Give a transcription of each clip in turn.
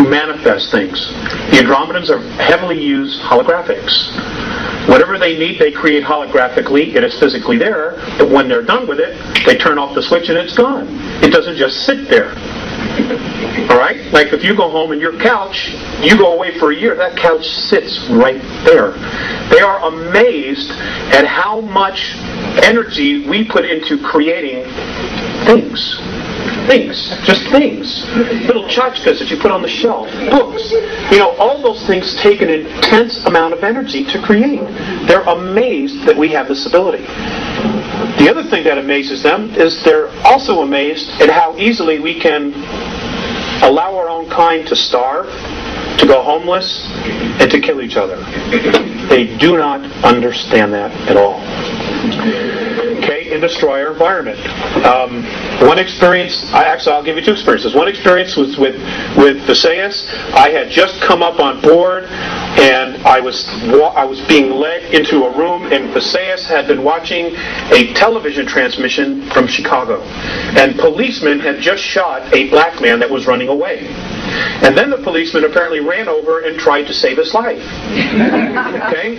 manifest things. The Andromedans are heavily use holographics. Whatever they need, they create holographically. It is physically there, but when they're done with it, they turn off the switch and it's gone. It doesn't just sit there. Alright? Like if you go home and your couch, you go away for a year, that couch sits right there. They are amazed at how much energy we put into creating things. Things. Just things. Little tchotchkes that you put on the shelf. Books. You know, all those things take an intense amount of energy to create. They're amazed that we have this ability. The other thing that amazes them is they're also amazed at how easily we can allow our own kind to starve, to go homeless, and to kill each other. They do not understand that at all. Okay, and destroy our environment. One experience, I'll give you two experiences. One experience was with Visayas. I had just come up on board, and I was being led into a room, and Visayas had been watching a television transmission from Chicago. And policemen had just shot a black man that was running away. And then the policeman apparently ran over and tried to save his life. Okay?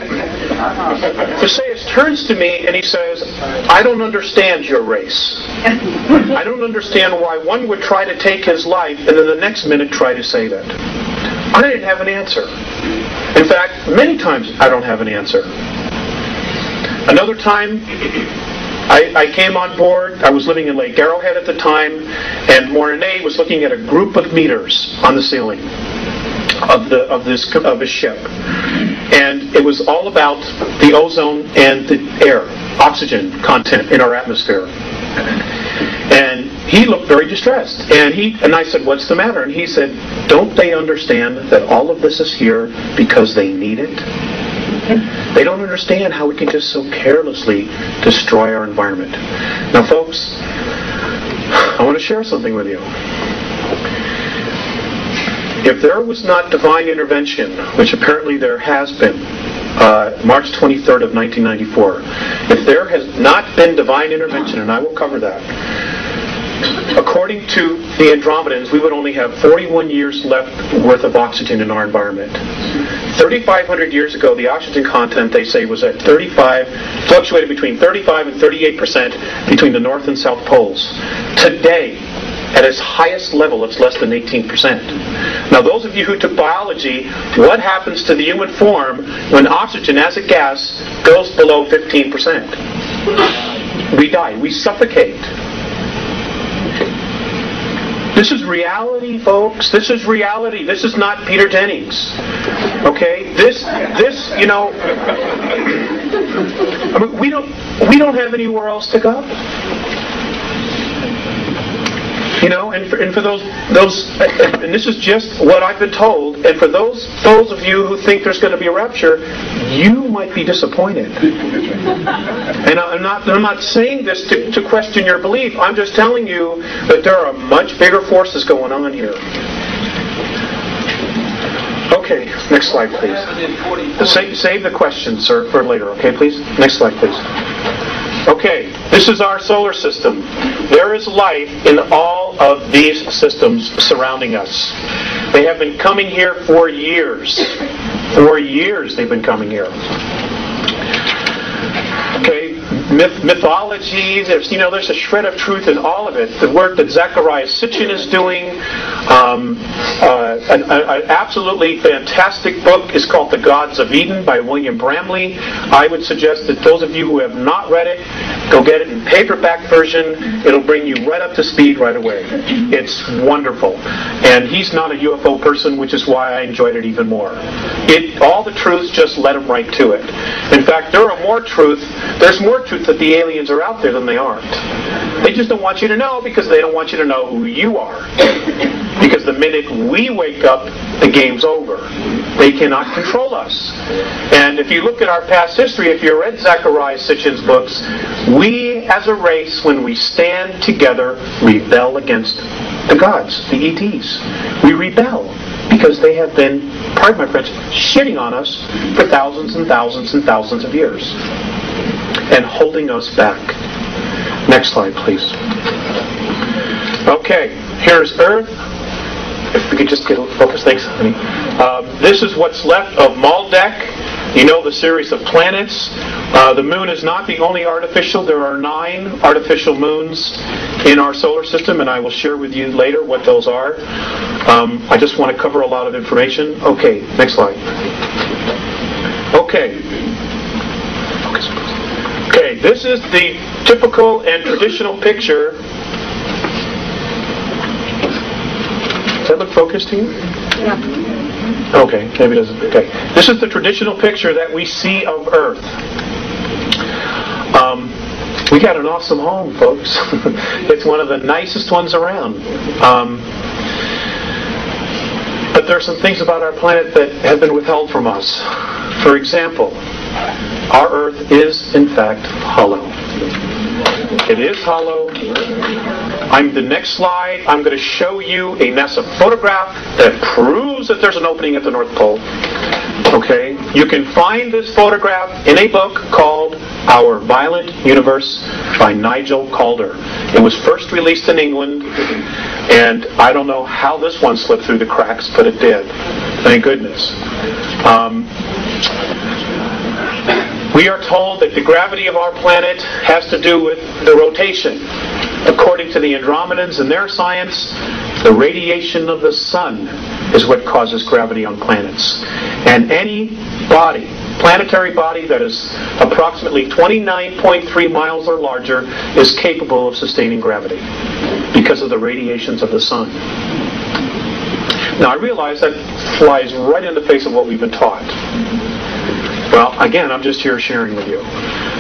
Visayas turns to me and he says, I don't understand your race. I don't understand why one would try to take his life and then the next minute try to save it. I didn't have an answer. In fact, many times I don't have an answer. Another time, I came on board. I was living in Lake Arrowhead at the time, and Mornay was looking at a group of meters on the ceiling of a ship, and it was all about the ozone and the air, oxygen content in our atmosphere. And he looked very distressed, and I said, "What's the matter?" And he said, "Don't they understand that all of this is here because they need it? They don't understand how we can just so carelessly destroy our environment." Now, folks, I want to share something with you. If there was not divine intervention, which apparently there has been, March 23rd of 1994, if there has not been divine intervention, and I will cover that, according to the Andromedans, we would only have 41 years left worth of oxygen in our environment. 3,500 years ago, the oxygen content, they say, was at 35, fluctuated between 35 and 38% between the North and South poles. Today, at its highest level, it's less than 18%. Now, those of you who took biology, what happens to the human form when oxygen as a gas goes below 15%? We die. We suffocate. This is reality, folks. This is reality. This is not Peter Jennings. Okay? This, you know, I mean, we don't have anywhere else to go. You know, and for those, and this is just what I've been told, and for those of you who think there's going to be a rapture, you might be disappointed. And I'm not saying this to question your belief. I'm just telling you that there are much bigger forces going on here. Okay, next slide, please. Save the question, sir, for later. Okay, please. Next slide, please. Okay, this is our solar system. There is life in all of these systems surrounding us. They have been coming here for years. For years they've been coming here. Okay, mythology, there's a shred of truth in all of it. The work that Zecharia Sitchin is doing, an absolutely fantastic book is called The Gods of Eden by William Bramley. I would suggest that those of you who have not read it, go get it in paperback version. It'll bring you right up to speed right away. It's wonderful. And he's not a UFO person, which is why I enjoyed it even more. All the truths, just let him right to it. In fact, there's more truth that the aliens are out there than they aren't. They just don't want you to know because they don't want you to know who you are. Because the minute we wake up, the game's over. They cannot control us. And if you look at our past history, if you read Zecharia Sitchin's books, we as a race, when we stand together, rebel against the gods, the ETs. We rebel because they have been, pardon my French, shitting on us for thousands and thousands and thousands of years and holding us back. Next slide, please. Okay, here's Earth. if we could just get a focus, thanks, honey. This is what's left of Maldek. You know the series of planets. The moon is not the only artificial. There are 9 artificial moons in our solar system, and I will share with you later what those are. I just want to cover a lot of information. Okay, next slide. Okay. Okay, this is the typical and traditional picture. Does that look focused to you? Yeah. Okay, maybe it doesn't. Okay. This is the traditional picture that we see of Earth. We got an awesome home, folks. It's one of the nicest ones around. But there are some things about our planet that have been withheld from us. For example, our Earth is, in fact, hollow. It is hollow. The next slide, I'm going to show you a NASA photograph that proves that there's an opening at the North Pole. Okay? You can find this photograph in a book called Our Violent Universe by Nigel Calder. It was first released in England, and I don't know how this one slipped through the cracks, but it did. Thank goodness. We are told that the gravity of our planet has to do with the rotation. According to the Andromedans and their science, the radiation of the sun is what causes gravity on planets. And any body, planetary body that is approximately 29.3 miles or larger is capable of sustaining gravity because of the radiations of the sun. Now I realize that flies right in the face of what we've been taught. Well, again, I'm just here sharing with you.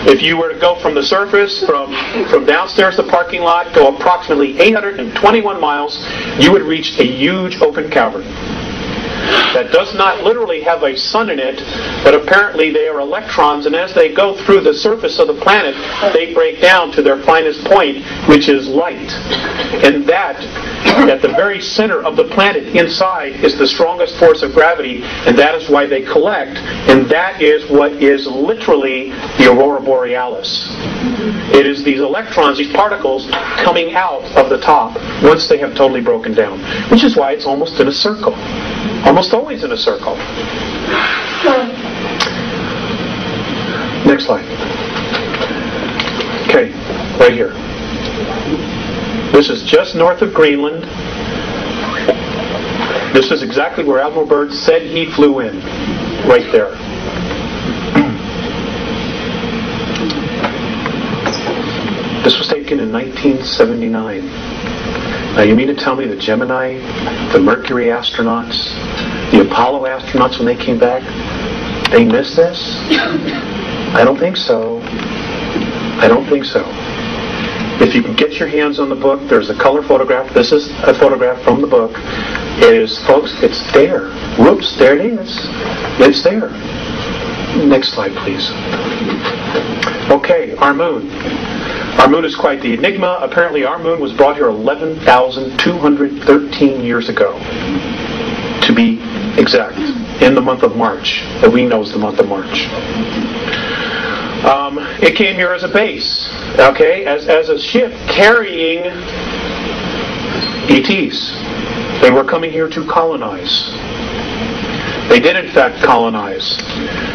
If you were to go from the surface, from downstairs to the parking lot, go approximately 821 miles, you would reach a huge open cavern that does not literally have a sun in it, but apparently they are electrons, and as they go through the surface of the planet, they break down to their finest point, which is light. And that, at the very center of the planet inside, is the strongest force of gravity, and that is why they collect, and that is what is literally the aurora borealis. It is these electrons, these particles, coming out of the top once they have totally broken down, which is why it's almost in a circle. Almost always in a circle. Next slide. Okay, right here. This is just north of Greenland. This is exactly where Admiral Byrd said he flew in. Right there. This was taken in 1979. Now you mean to tell me the Gemini, the Mercury astronauts, the Apollo astronauts when they came back, they missed this? I don't think so. I don't think so. If you can get your hands on the book, there's a color photograph. This is a photograph from the book. It is, folks, it's there. Whoops, there it is. It's there. Next slide, please. Okay, our moon. Our moon is quite the enigma. Apparently our moon was brought here 11,213 years ago, to be exact, in the month of March, that we know is the month of March. It came here as a base, okay, as a ship carrying ETs. They were coming here to colonize. They did, in fact, colonize.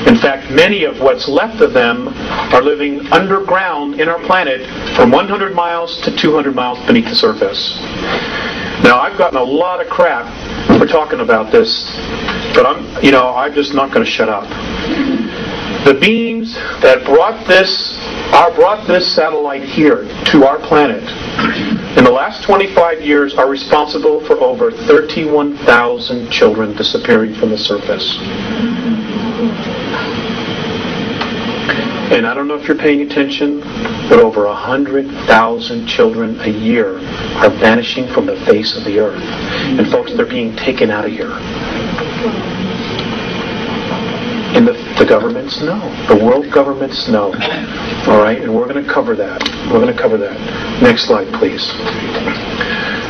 In fact, many of what's left of them are living underground in our planet from 100 miles to 200 miles beneath the surface. Now, I've gotten a lot of crap for talking about this, but I'm just not going to shut up. The beings that brought this satellite here to our planet in the last 25 years are responsible for over 31,000 children disappearing from the surface. And I don't know if you're paying attention, but over 100,000 children a year are vanishing from the face of the earth. And folks, they're being taken out of here. And the governments know. The world governments know. All right, and we're going to cover that. We're going to cover that. Next slide, please.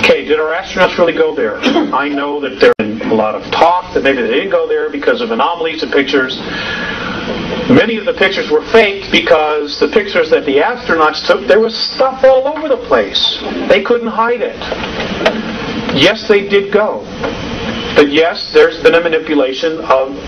Okay, did our astronauts really go there? I know that there's been a lot of talk that maybe they didn't go there because of anomalies in pictures. Many of the pictures were faked because the pictures that the astronauts took, there was stuff all over the place. They couldn't hide it. Yes, they did go. But yes, there's been a manipulation of